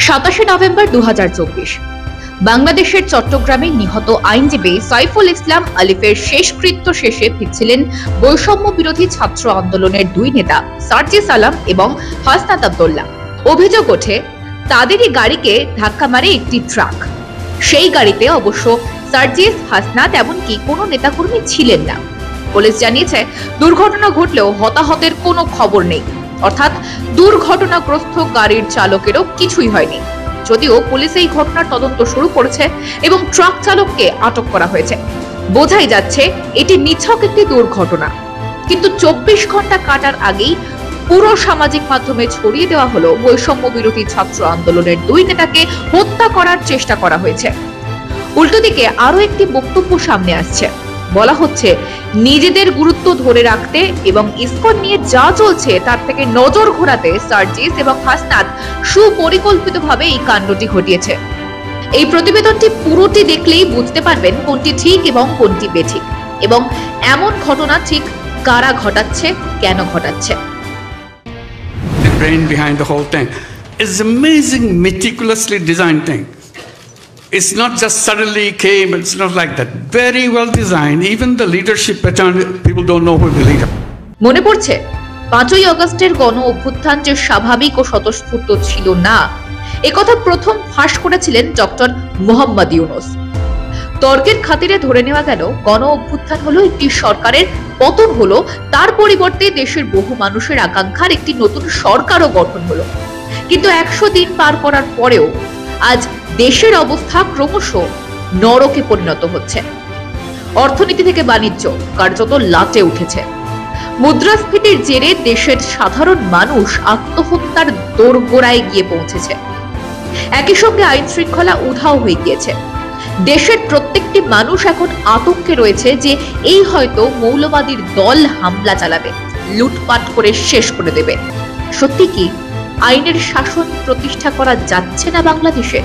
27 November 2024 বাংলাদেশের চট্টগ্রামে নিহত আইনজীবী সাইফুল ইসলাম আলিফের শেষকৃত্য শেষে ফিরছিলেন বৈষম্য বিরোধী ছাত্র আন্দোলনের দুই নেতা সার্জিস আলম এবং হাসনাত আব্দুল্লাহ। অভিযোগ ওঠে তাদেরই গাড়িকে ধাক্কা মারে একটি ট্রাক। সেই গাড়িতে অবশ্য সার্জিস, হাসনাত এমনকি কোনো নেতাকর্মী ছিলেন না। পুলিশ জানিয়েছে দুর্ঘটনা ঘটলেও হতাহতের কোনো খবর নেই, অর্থাৎ দুর্ঘটনাগ্রস্ত গাড়ির চালকেরও কিছুই হয়নি। যদিও পুলিশ এই ঘটনার তদন্ত শুরু করেছে এবং ট্রাক চালককে আটক করা হয়েছে। বোঝাই যাচ্ছে এটি নিছক একটি দুর্ঘটনা, কিন্তু 24 ঘন্টা কাটার আগেই পুরো সামাজিক মাধ্যমে ছড়িয়ে দেওয়া হলো বৈষম্য বিরোধী ছাত্র আন্দোলনের দুই নেতাকে হত্যা করার চেষ্টা করা হয়েছে। উল্টো দিকে আরো একটি বক্তব্য সামনে আসছে। বলা হচ্ছে নিজেদের গুরুত্ব ধরে রাখতে এবং ইসকন নিয়ে যা চলছে তার থেকে নজর ঘোরাতে সার্জিস এবং হাসনাত সুপরিকল্পিতভাবে এই কাণ্ডটি ঘটিয়েছে। এই প্রতিবেদনটি পুরোটি দেখলেই বুঝতে পারবেন কোনটি ঠিক এবং কোনটি বেঠিক, এবং এমন ঘটনা ঠিক কারা ঘটাচ্ছে, কেন ঘটাচ্ছে। The brain behind the whole thing is amazing, meticulously designed thing. It's not just suddenly came, it's not like that. Very well designed. Even the leadership pattern, people don't know who the leader. মনে পড়ছে 5ই আগস্টের গণ অভ্যুত্থান যে স্বাভাবিক ও স্বতঃস্ফূর্ত ছিল না, একথা প্রথম ফাঁস করেছিলেন ডক্টর মোহাম্মদ ইউনূস। তর্কের খাতিরে ধরে নেওয়া গেল গণ অভ্যুত্থান হলো একটি সরকারের পতন হলো, তার পরিবর্তে দেশের বহু মানুষের আকাঙ্ক্ষার একটি নতুন সরকারও গঠন হলো। কিন্তু 100 দিন পার করার পরেও আজ দেশের অবস্থা ক্রমশ নরকে পরিণত হচ্ছে। অর্থনীতি থেকে বাণিজ্য কার্যত লাটে উঠেছে। মুদ্রাস্ফীতির জেরে দেশের সাধারণ মানুষ আত্মহত্যার দোরগোড়ায় গিয়ে পৌঁছেছে। একই সঙ্গে আইন শৃঙ্খলা উধাও হয়ে গিয়েছে। দেশের প্রত্যেকটি মানুষ এখন আতঙ্কে রয়েছে যে এই হয়তো মৌলবাদীর দল হামলা চালাবে, লুটপাট করে শেষ করে দেবে। সত্যি কি আইনের শাসন প্রতিষ্ঠা করা যাচ্ছে না বাংলাদেশে,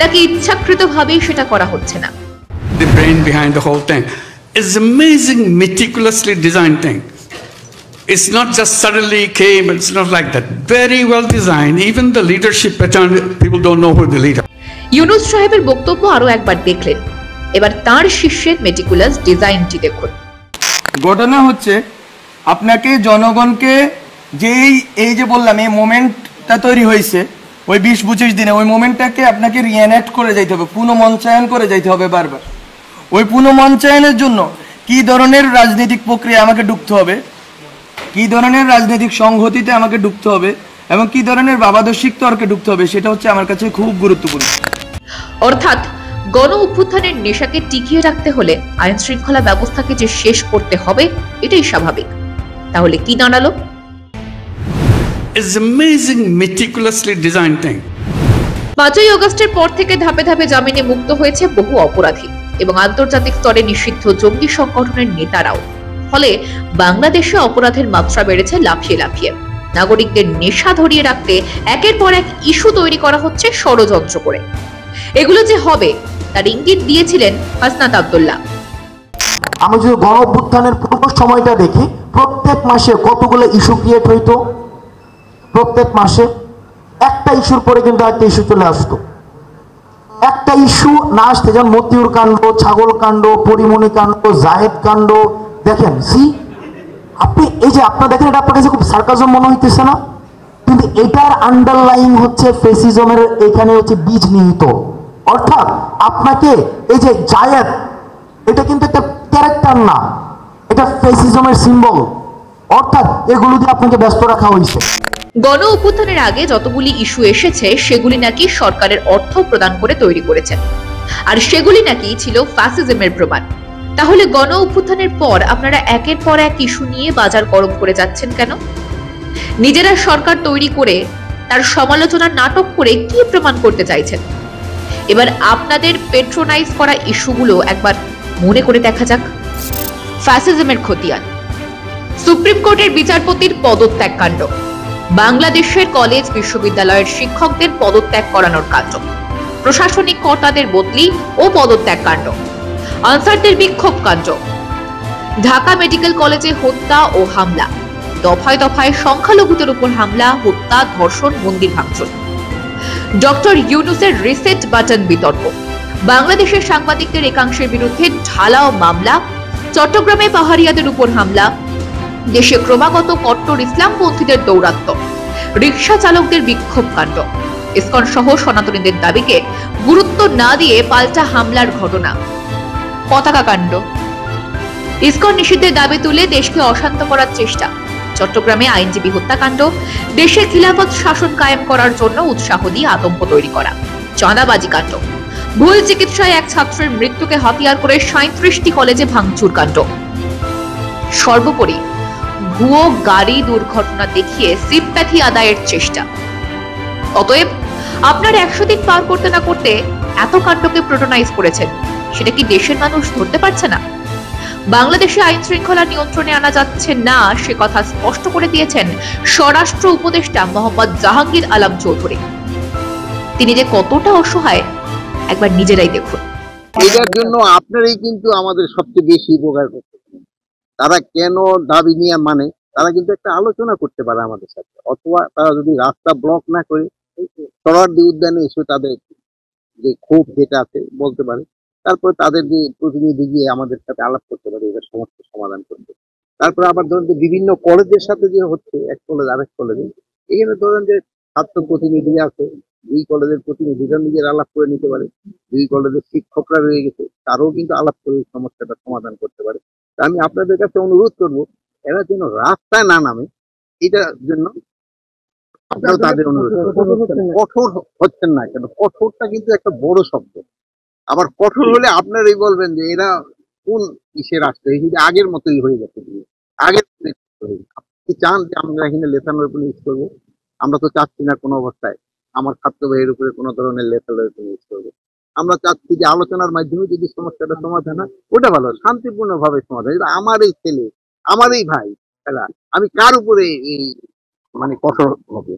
নাকি ইচ্ছাকৃতভাবেই সেটা করা হচ্ছে না? The brain behind the whole thing is amazing, meticulously designed thing. It's not just suddenly came, it's not like that. Very well designed. Even the leadership pattern, people don't know who the leader. Yunus সাহেবের বক্তব্য আরো একবার দেখলেন, এবার তার শিষ্যের meticulous ডিজাইনটি দেখুন। ঘটনা হচ্ছে আপনাকে জনগণকে এই যে বললাম এই মোমেন্টটা তৈরি হয়েছে ওই 20-25 দিনে, ওই মোমেন্টটাকে আপনাকে রিএনেক্ট করে যাইতে হবে, পুনঃমঞ্চায়ন করে যাইতে হবে বারবার। ওই পুনঃমঞ্চায়নের জন্য কি ধরনের রাজনৈতিক প্রক্রিয়া আমাকে ঢুকতে হবে, কি ধরনের রাজনৈতিক সংহতিতে আমাকে ঢুকতে হবে এবং কি ধরনের ভাবাদর্শিক তর্কে ঢুকতে হবে, সেটা হচ্ছে আমার কাছে খুব গুরুত্বপূর্ণ। অর্থাৎ গণ অভ্যুত্থানের নেশাকে টিকিয়ে রাখতে হলে আইন শৃঙ্খলা ব্যবস্থাকে যে শেষ করতে হবে, এটাই স্বাভাবিক। তাহলে কি দাঁড়ালো? It's amazing, meticulously designed thing. 5ই আগস্টের পর থেকে ধাপে ধাপে জামিনে মুক্ত হয়েছে বহু অপরাধী এবং আন্তর্জাতিক স্তরে নিষিদ্ধ জঙ্গি সংগঠনের নেতারাও। ফলে বাংলাদেশে অপরাধের মাত্রা বেড়েছে লাফিয়ে লাফিয়ে। নাগরিকদের নেশা ধরিয়ে রাখতে একের পর এক ইস্যু তৈরি করা হচ্ছে ষড়যন্ত্র করে। এগুলো যে হবে তার ইঙ্গিত দিয়েছিলেন হাসনাত আব্দুল্লাহ। আমি যদি গণ অভ্যুত্থানের পূর্ব সময়টা দেখি, প্রত্যেক মাসে কতগুলো ইস্যু ক্রিয়েট হইতো। প্রত্যেক মাসে একটা ইস্যুর পরে কিন্তু একটা ইস্যু চলে আসতো। একটা ইস্যু না আসতে, যেমন মতিউর কাণ্ড, ছাগল কাণ্ড, পরিমণি কাণ্ড, জায়েদ কাণ্ড, দেখেন আপনি এই যে আপনার দেখেন, এটা আপনার কাছে খুব সার্কাজম মনে হইতেছে না? কিন্তু এটার আন্ডারলাইন হচ্ছে ফেসিজমের, এখানে হচ্ছে বীজ নিহিত। অর্থাৎ আপনাকে এই যে জায়েদ, এটা কিন্তু একটা ক্যারেক্টার না, এটা ফেসিজমের সিম্বল। অর্থাৎ এগুলো দিয়ে আপনাকে ব্যস্ত রাখা হয়েছে। গণ অভ্যুত্থানের আগে যতগুলি ইস্যু এসেছে সেগুলি নাকি সরকারের অর্থ প্রদান করে তৈরি করেছে, আর সেগুলি নাকি ছিল ফ্যাসিজমের প্রমাণ। তাহলে গণ অভ্যুত্থানের পর আপনারা একের পর এক ইস্যু নিয়ে বাজার গরম করে যাচ্ছেন কেন? নিজেরা সরকার তৈরি করে তার সমালোচনার নাটক করে কি প্রমাণ করতে চাইছেন? এবার আপনাদের পেট্রোনাইজ করা ইস্যুগুলো একবার মনে করে দেখা যাক। ফ্যাসিজমের খতিয়ান, সুপ্রিম কোর্টের বিচারপতির পদত্যাগ কাণ্ড, বাংলাদেশের কলেজ বিশ্ববিদ্যালয়ের শিক্ষকদের পদত্যাগ করানোর কাণ্ড, প্রশাসনিক কর্তাদের বদলি ও পদত্যাগ কাণ্ড, আনসারদের বিক্ষোভ কাণ্ড, ঢাকা মেডিকেল কলেজে হত্যা ও হামলা, দফায় দফায় সংখ্যালঘুদের উপর হামলা, হত্যা, ধর্ষণ, মন্দির ভাঙচুর, ডক্টর ইউনূসের রিসেট বাটন বিতর্ক, বাংলাদেশের সাংবাদিকদের একাংশের বিরুদ্ধে ঢালাও মামলা, চট্টগ্রামে পাহাড়িয়াদের উপর হামলা, দেশে ক্রমাগত কট্টর ইসলামপন্থীদের দৌরাত্ম্য, রিকশা চালকদের বিক্ষোভ কাণ্ড, ইসকন সহ সনাতনীদের দাবিকে গুরুত্ব না দিয়ে পাল্টা হামলার ঘটনা, পতাকা কাণ্ড, ইসকন নিষিদ্ধের দাবি তুলে দেশকে অশান্ত করার চেষ্টা, চট্টগ্রামে আইনজীবী হত্যাকাণ্ড, দেশে খিলাফত শাসন কায়েম করার জন্য উৎসাহ দিয়ে আতঙ্ক তৈরি করা, চাঁদাবাজি কাণ্ড, ভুল চিকিৎসায় এক ছাত্রের মৃত্যুকে হাতিয়ার করে 37টি কলেজে ভাঙচুর কাণ্ড, সর্বোপরি ভুয়ো গাড়ি দুর্ঘটনা দেখিয়ে সিম্প্যাথি আদায়ের চেষ্টা। অতএব আপনার 100 দিন পার করতে না করতে এত কাণ্ডকে প্রোটোনাইজ করেছেন, সেটা কি দেশের মানুষ ধরতে পারছে না? বাংলাদেশে আইন শৃঙ্খলা নিয়ন্ত্রণে আনা যাচ্ছে না সে কথা স্পষ্ট করে দিয়েছেন স্বরাষ্ট্র উপদেষ্টা মোহাম্মদ জাহাঙ্গীর আলম চৌধুরী। তিনি যে কতটা অসহায় একবার নিজেরাই দেখুন। এটার জন্য আপনারাই কিন্তু আমাদের সবচেয়ে বেশি উপকার করতে। তারা কেন দাবি নিয়ে মানে তারা কিন্তু একটা আলোচনা করতে পারে আমাদের সাথে, অথবা তারা যদি রাস্তা ব্লক না করে সরারদি উদ্যানে এসে তাদের যে ক্ষোভ যেটা আছে বলতে পারে, তারপরে তাদের যে প্রতিনিধি গিয়ে আমাদের সাথে আলাপ করতে পারে এটার সমস্যার সমাধান করতে। তারপরে আবার ধরেন যে বিভিন্ন কলেজের সাথে যে হচ্ছে, এক কলেজ আরেক কলেজে, এখানে ধরেন যে ছাত্র প্রতিনিধি আছে, দুই কলেজের প্রতিনিধিরা নিজের আলাপ করে নিতে পারে, দুই কলেজের শিক্ষকরা রয়ে গেছে, তারাও কিন্তু আলাপ করে সমস্যাটা সমাধান করতে পারে। আমি আপনাদের কাছে অনুরোধ করব, এরা যেন রাস্তায় না নামে, এটার জন্য আপনারাও তাদের অনুরোধ করবেন। কঠোর হচ্ছেন না কেন, কঠোরটা কিন্তু একটা বড় শব্দ। আবার কঠোর হলে আপনারাই বলবেন যে এরা কোন ইসের আসছে, আগের মতোই হয়ে গেছে, আগের আপনি চান যে আমরা এখানে লেথাল ওয়েপন ইউজ করবো? আমরা তো চাচ্ছি না কোনো অবস্থায় আমার ছাত্র ভাইয়ের উপরে কোনো ধরনের লেথাল ওয়েপন ইউজ করবো। আমরা চাচ্ছি যে আলোচনার মাধ্যমে যদি সমস্যাটা সমাধান হয় ওটা ভালো, শান্তিপূর্ণ ভাবে সমাধান। আমার এই ছেলে, আমার এই ভাই, আমি কার উপরে এই মানে কঠোর হবে?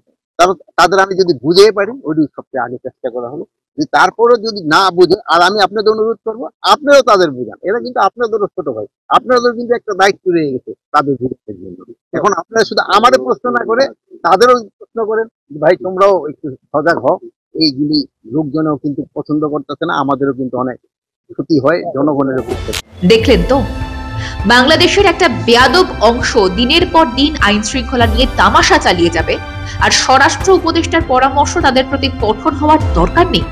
তাদের আমি যদি বুঝে পারি ওইটি সবচেয়ে আগে চেষ্টা করা হলো। তারপরে যদি না বুঝে, আর আমি আপনাদের অনুরোধ করবো আপনারাও তাদের বুঝান, এরা কিন্তু আপনাদেরও ছোট ভাই, আপনাদের কিন্তু একটা দায়িত্ব রয়ে গেছে তাদের বিরুদ্ধে জন্য। এখন আপনারা শুধু আমারও প্রশ্ন না করে তাদেরও প্রশ্ন করেন, ভাই তোমরাও একটু সজাগ হও, এইগুলি লোকজনও কিন্তু পছন্দ করতেছে না, আমাদেরও কিন্তু অনেক ক্ষতি হয় জনগণের উপর। দেখলেন তো, বাংলাদেশের একটা বেয়াদব অংশ দিনের পর দিন আইন শৃঙ্খলা নিয়ে তামাশা চালিয়ে যাবে, আর স্বরাষ্ট্র উপদেষ্টার পরামর্শ তাদের প্রতি কঠোর হওয়ার দরকার নেই।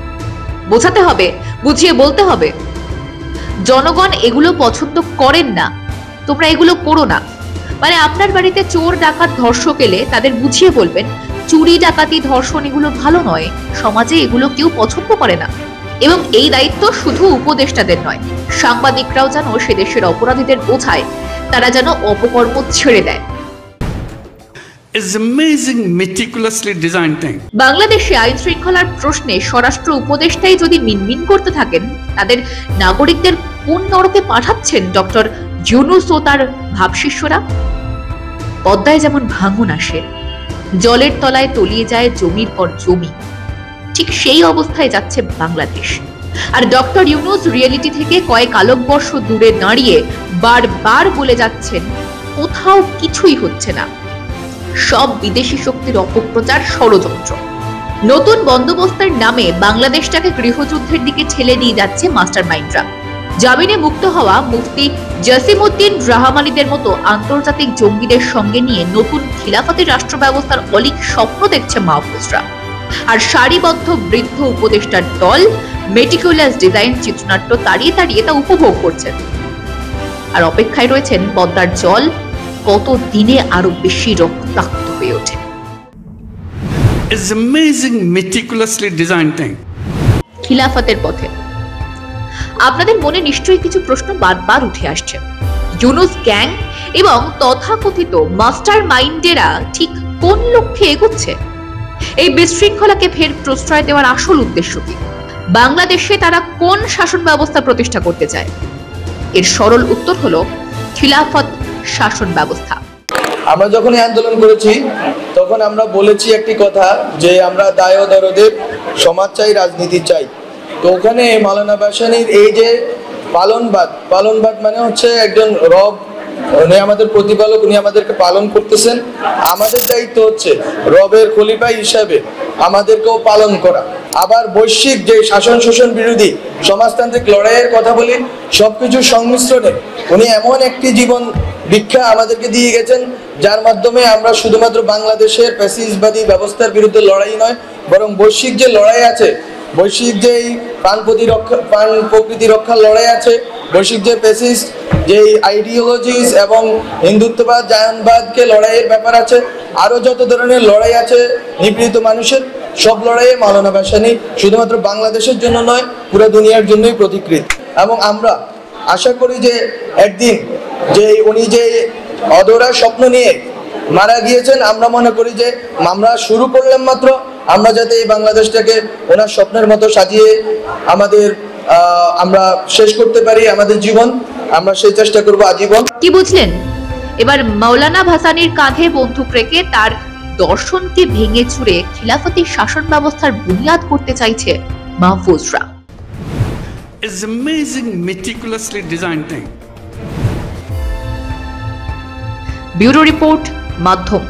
বোঝাতে হবে, বুঝিয়ে বলতে হবে, জনগণ এগুলো পছন্দ করেন না, তোমরা এগুলো করো না। মানে আপনার বাড়িতে চোর ডাকাত ধর্ষক এলে তাদের বুঝিয়ে বলবেন, চুরি ডাকাতি ধর্ষণ এগুলো ভালো নয়, সমাজে এগুলো কেউ পছন্দ করে না। এবং এই দায়িত্ব শুধু উপদেষ্টাদের নয়, সাংবাদিকরাও যেন সে দেশের অপরাধীদের বোঝায়, তারা যেন অপকর্ম ছেড়ে দেয়। It's amazing, meticulously designed thing. বাংলাদেশে আইন শৃঙ্খলার প্রশ্নে স্বরাষ্ট্র উপদেষ্টাই যদি মিনমিন করতে থাকেন, তাদের নাগরিকদের কোন নরকে পাঠাচ্ছেন ডক্টর ইউনূস ও তার ভাবশিষ্যরা? পদ্মায় যেমন ভাঙন আসে, জলের তলায় তলিয়ে যায় জমির পর জমি, ঠিক সেই অবস্থায় যাচ্ছে বাংলাদেশ। আর ডক্টর ইউনূস রিয়েলিটি থেকে কয়েক আলোকবর্ষ দূরে দাঁড়িয়ে বারবার বলে যাচ্ছেন কোথাও কিছুই হচ্ছে না, সব বিদেশি শক্তির অপপ্রচার, ষড়যন্ত্র। নতুন বন্দোবস্তের নামে বাংলাদেশটাকে গৃহযুদ্ধের দিকে ঠেলে নিয়ে যাচ্ছে মাস্টার মাইন্ডরা। জামিনে মুক্ত হওয়া মুফতি জসিমউদ্দিন রাহমানিদের মতো আন্তর্জাতিক জঙ্গিদের সঙ্গে নিয়ে নতুন খিলাফতের রাষ্ট্র ব্যবস্থার অলিক স্বপ্ন দেখছে মাহফুজরা। আর সারিবদ্ধ বৃদ্ধ উপদেষ্টার দল মেটিকুলাস ডিজাইন চিত্রনাট্য তাড়িয়ে তাড়িয়ে তা উপভোগ করছেন, আর অপেক্ষায় রয়েছেন পদ্মার জল কত দিনে আরো বেশি রক্তাক্ত হয়ে ওঠে। It's amazing, meticulously designed thing. খিলাফতের পথে আপনাদের মনে নিশ্চয়ই কিছু প্রশ্ন বারবার উঠে আসছে। ইউনূস গ্যাং এবং তথাকথিত মাস্টার মাইন্ডেরা ঠিক কোন লক্ষ্যে এগোচ্ছে? এই বিশৃঙ্খলাকে ফের প্রশ্রয় দেওয়ার আসল উদ্দেশ্য কি? বাংলাদেশে তারা কোন শাসন ব্যবস্থা প্রতিষ্ঠা করতে চায়? এর সরল উত্তর হলো খিলাফত শাসন ব্যবস্থা। আমরা যখন এই আন্দোলন করেছি তখন আমরা বলেছি একটি কথা, যে আমরা দায় ও দরদের সমাজ চাই, রাজনীতি চাই। তো ওখানে মাওলানা ভাসানীর এই যে পালনবাদ মানে হচ্ছে একজন রব উনি আমাদের প্রতিপালক, উনি আমাদেরকে পালন করতেছেন। আমাদের দায়িত্ব হচ্ছে রবের খলিফা হিসাবে আমাদেরকেও পালন করা। আবার বৈশ্বিক যে শাসন শোষণ বিরোধী সমাজতান্ত্রিক লড়াইয়ের কথা বলি, সবকিছুর সংমিশ্রণে উনি এমন একটি জীবন ভিক্ষা আমাদেরকে দিয়ে গেছেন, যার মাধ্যমে আমরা শুধুমাত্র বাংলাদেশের ফ্যাসিস্টবাদী ব্যবস্থার বিরুদ্ধে লড়াই নয়, বরং বৈশ্বিক যে লড়াই আছে, বৈশ্বিক যেই প্রাণ প্রকৃতি রক্ষার লড়াই আছে, বৈশ্বিক যে ফ্যাসিস্ট যেই আইডিওলজিস এবং হিন্দুত্ববাদ জায়নবাদকে লড়াইয়ের ব্যাপার আছে, আরও যত ধরনের লড়াই আছে নিপীড়িত মানুষের, সব লড়াইয়ে মাওলানা ভাসানী শুধুমাত্র বাংলাদেশের জন্য নয়, পুরো দুনিয়ার জন্যই প্রতিকৃত। এবং আমরা আশা করি যে একদিন যে উনি যে অধরা স্বপ্ন নিয়ে মারা গিয়েছেন, আমরা মনে করি যে আমরা শুরু করলাম মাত্র, আমরা যাতে এই বাংলাদেশটাকে ওনার স্বপ্নের মতো সাজিয়ে আমরা শেষ করতে পারি আমাদের জীবন, আমরা সেই চেষ্টা করব আজীবন। কি বুঝলেন? এবার মাওলানা ভাসানীর কাঁধে বন্দুক রেখে তার দর্শনকে ভেঙে চুরে খিলাফতি শাসন ব্যবস্থার বুনিয়াদ করতে চাইছে মাহফুজরা। It's amazing, meticulously designed thing. Bureau report, মাধ্যম।